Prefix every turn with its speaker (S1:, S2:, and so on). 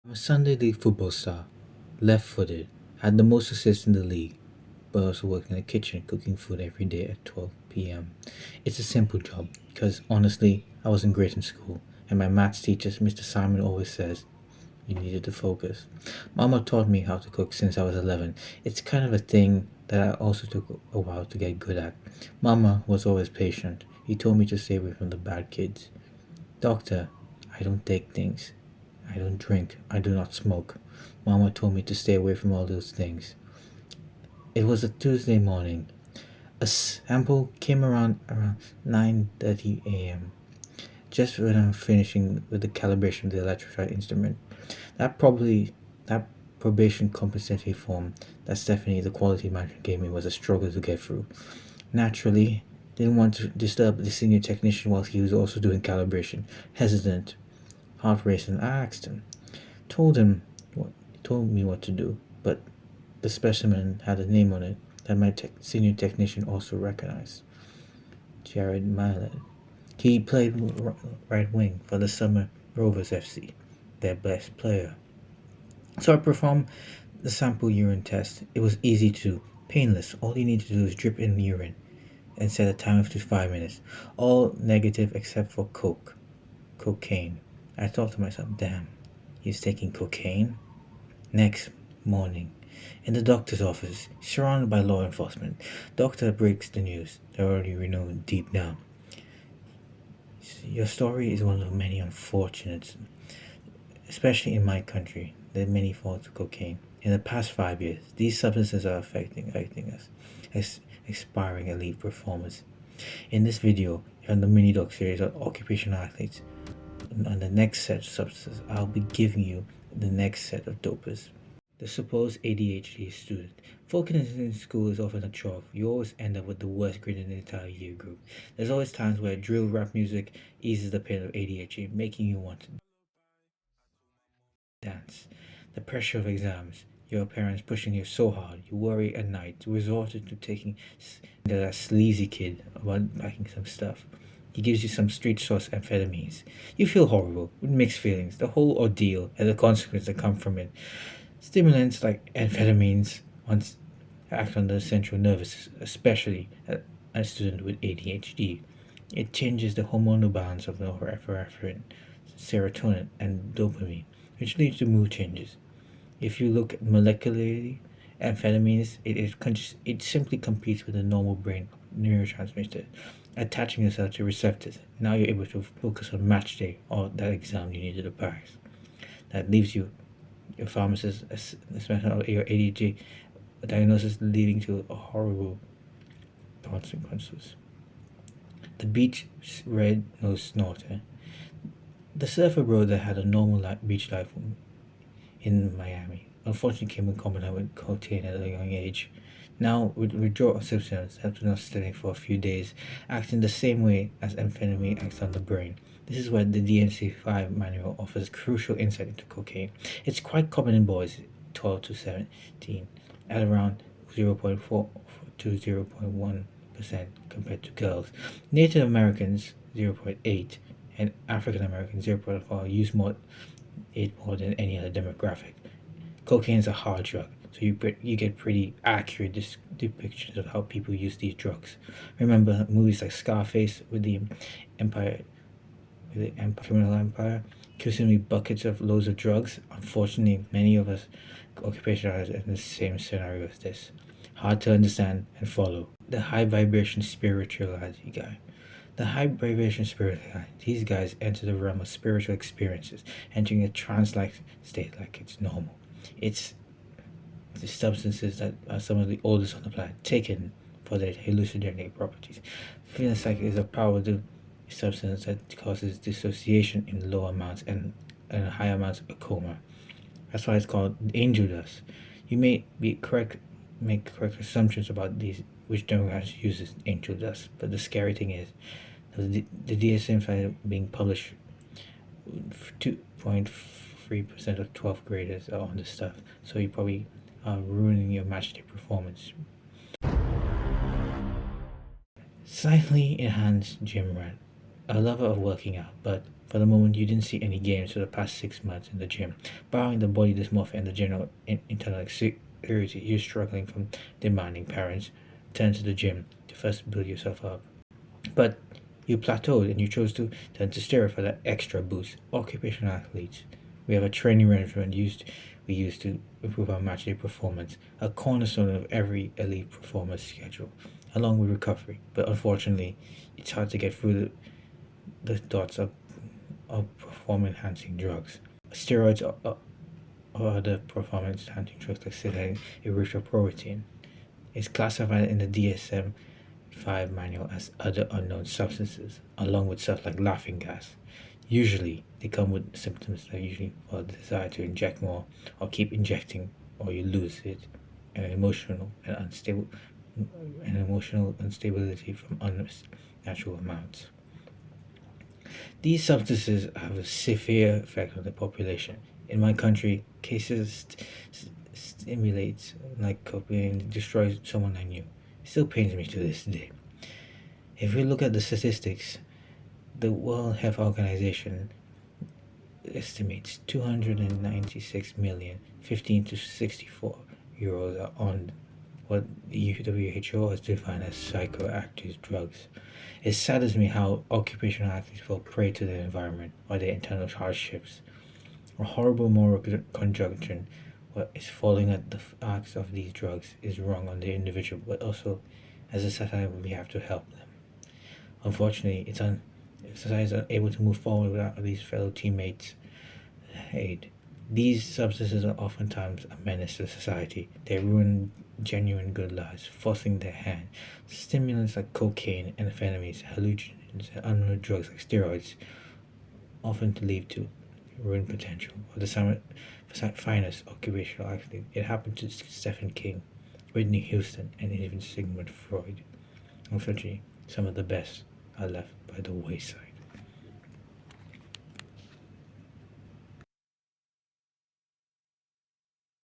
S1: I'm a Sunday league football star, left footed, had the most assists in the league, but also work in the kitchen cooking food every day at 12 p.m. It's a simple job because honestly, I wasn't great in school, and my maths teacher, Mr. Simon, always says you needed to focus. Mama taught me how to cook since I was 11. It's kind of a thing that I also took a while to get good at. Mama was always patient. He told me to stay away from the bad kids. Doctor, I don't take things. I don't drink. I do not smoke. Mama told me to stay away from all those things. It was a Tuesday morning. A sample came around 9:30 a.m. just when I'm finishing with the calibration of the electrified instrument. That probation competency form that Stephanie, the quality manager, gave me was a struggle to get through. Naturally, didn't want to disturb the senior technician while he was also doing calibration. Hesitant, heart racing, I asked him. Told him what told me what to do, but the specimen had a name on it that my senior technician also recognized. Jared Milan. He played right wing for the Summer Rovers FC, their best player. So I performed the sample urine test. It was easy to do, painless. All you need to do is drip in urine and set a timer to 5 minutes. All negative except for cocaine. I thought to myself, damn, he's taking cocaine? Next morning, in the doctor's office, surrounded by law enforcement, doctor breaks the news. They already know deep down. Your story is one of many unfortunate, especially in my country, there are many falls of cocaine. In the past 5 years, these substances are affecting us, expiring elite performers. In this video, on the mini doc series on occupational athletes, on the next set of substances, I'll be giving you the next set of dopers. The supposed ADHD student. Focusing in school is often a chore. You always end up with the worst grade in the entire year group. There's always times where drill rap music eases the pain of ADHD, making you want to dance. The pressure of exams. Your parents pushing you so hard. You worry at night. Resorted to taking that sleazy kid about backing some stuff. He gives you some street source amphetamines. You feel horrible, with mixed feelings. The whole ordeal and the consequences that come from it. Stimulants like amphetamines once act on the central nervous system, especially a student with ADHD. It changes the hormonal balance of norepinephrine, serotonin, and dopamine, which leads to mood changes. If you look molecularly, amphetamines, it simply competes with the normal brain neurotransmitter, attaching itself to receptors. Now you're able to focus on match day or that exam you needed to pass. That leaves your pharmacist, especially your ADHD diagnosis, leading to horrible consequences. The beach red nosed snorter. The surfer bro that had a normal beach life in Miami unfortunately came in contact with cocaine at a young age. Now, with withdrawal symptoms after not studying for a few days, acting the same way as amphetamine acts on the brain. This is where the DMC-5 manual offers crucial insight into cocaine. It's quite common in boys 12 to 17 at around 0.4 to 0.1% compared to girls. Native Americans 0.8 and African Americans 0.4 use more than any other demographic. Cocaine is a hard drug, so you get pretty accurate depictions of how people use these drugs. Remember movies like Scarface with the Empire, criminal empire, consuming buckets of loads of drugs. Unfortunately, many of us occupationalize in the same scenario as this. Hard to understand and follow. The high vibration spirituality guy. The high vibration spirit guy. These guys enter the realm of spiritual experiences, entering a trance-like state like it's normal. It's the substances that are some of the oldest on the planet, taken for their hallucinogenic properties. Psilocybin is a powerful substance that causes dissociation in low amounts and high amounts of coma. That's why it's called angel dust. You may be correct, make correct assumptions about these which demographics uses angel dust, but the scary thing is the DSM-5 being published, 2.3% of 12th graders are on this stuff, so you probably are ruining your match day performance. Slightly enhanced gym rat. a lover of working out, but for the moment you didn't see any gains for the past 6 months in the gym. Barring the body dysmorphia and the general internal insecurity, you're struggling from demanding parents. Turn to the gym to first build yourself up. But you plateaued and you chose to turn to steroid for that extra boost. Occupational athletes. We have a training regimen we use to improve our match day performance, a cornerstone of every elite performance schedule, along with recovery. But unfortunately, it's hard to get through the thoughts of performance enhancing drugs. Steroids or other performance enhancing drugs like synthetic erythropoietin is classified in the DSM 5 manual as other unknown substances, along with stuff like laughing gas. Usually, they come with symptoms that usually well, the desire to inject more or keep injecting, or you lose it, and emotional instability from unnatural amounts. These substances have a severe effect on the population. In my country, cases stimulates like cocaine destroys someone I knew. It still pains me to this day. If we look at the statistics, the World Health Organization estimates 296 million 15 to 64-year-olds are on what the WHO has defined as psychoactive drugs. It saddens me how occupational athletes fall prey to their environment or their internal hardships. A horrible moral conjunction what is falling at the acts of these drugs is wrong on the individual, but also as a society we have to help them. Unfortunately, society is unable to move forward without these fellow teammates' aid. These substances are oftentimes a menace to society. They ruin genuine good lives, forcing their hand. Stimulants like cocaine, amphetamines, hallucinogens, and unknown drugs like steroids often lead to ruin potential. Or the finest occupational athlete. It happened to Stephen King, Whitney Houston, and even Sigmund Freud. Unfortunately, some of the best are left by the wayside.